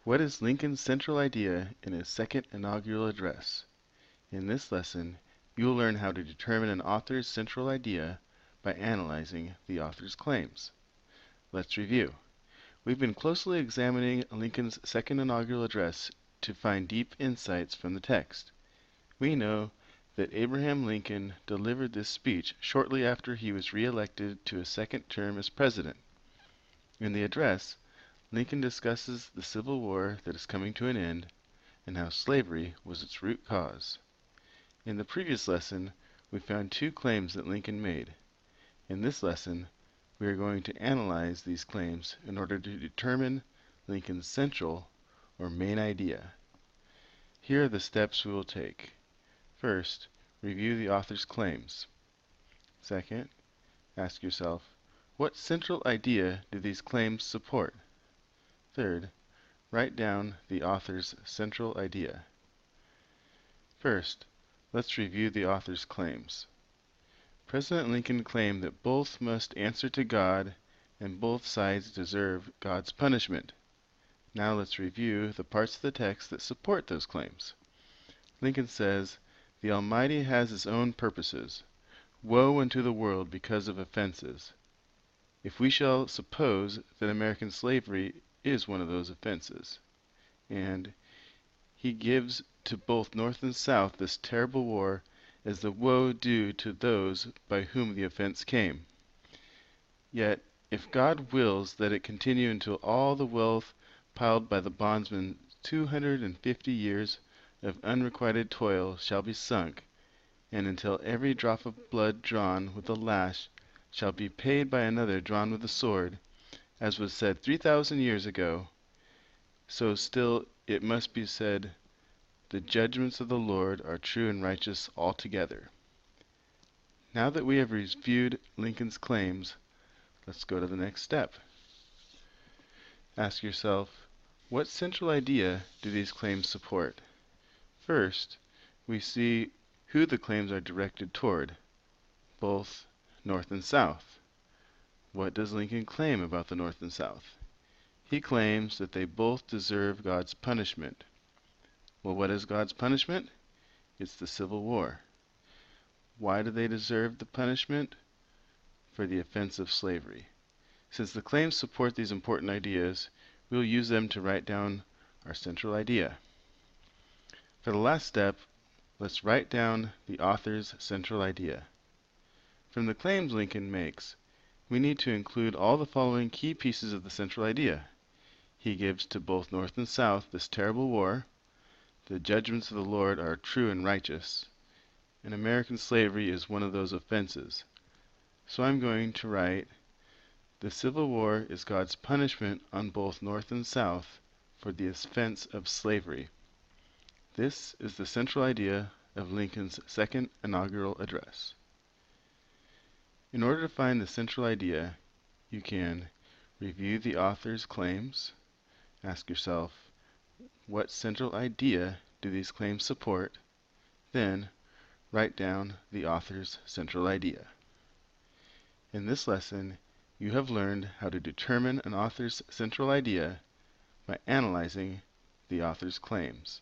What is Lincoln's central idea in his second inaugural address? In this lesson, you will learn how to determine an author's central idea by analyzing the author's claims. Let's review. We've been closely examining Lincoln's second inaugural address to find deep insights from the text. We know that Abraham Lincoln delivered this speech shortly after he was re-elected to a second term as president. In the address, Lincoln discusses the Civil War that is coming to an end and how slavery was its root cause. In the previous lesson, we found two claims that Lincoln made. In this lesson, we are going to analyze these claims in order to determine Lincoln's central or main idea. Here are the steps we will take. First, review the author's claims. Second, ask yourself, what central idea do these claims support? Third, write down the author's central idea. First, let's review the author's claims. President Lincoln claimed that both must answer to God and both sides deserve God's punishment. Now let's review the parts of the text that support those claims. Lincoln says, "The Almighty has His own purposes. Woe unto the world because of offenses." If we shall suppose that American slavery is one of those offenses, and He gives to both North and South this terrible war as the woe due to those by whom the offense came. Yet, if God wills that it continue until all the wealth piled by the bondsmen 250 years of unrequited toil shall be sunk, and until every drop of blood drawn with a lash shall be paid by another drawn with a sword, as was said 3,000 years ago, so still it must be said, the judgments of the Lord are true and righteous altogether. Now that we have reviewed Lincoln's claims, let's go to the next step. Ask yourself, what central idea do these claims support? First, we see who the claims are directed toward, both North and South. What does Lincoln claim about the North and South? He claims that they both deserve God's punishment. Well, what is God's punishment? It's the Civil War. Why do they deserve the punishment? For the offense of slavery. Since the claims support these important ideas, we will use them to write down our central idea. For the last step, let's write down the author's central idea. From the claims Lincoln makes, we need to include all the following key pieces of the central idea. He gives to both North and South this terrible war. The judgments of the Lord are true and righteous, and American slavery is one of those offenses. So I'm going to write, the Civil War is God's punishment on both North and South for the offense of slavery. This is the central idea of Lincoln's second inaugural address. In order to find the central idea, you can review the author's claims, ask yourself, what central idea do these claims support? Then, write down the author's central idea. In this lesson, you have learned how to determine an author's central idea by analyzing the author's claims.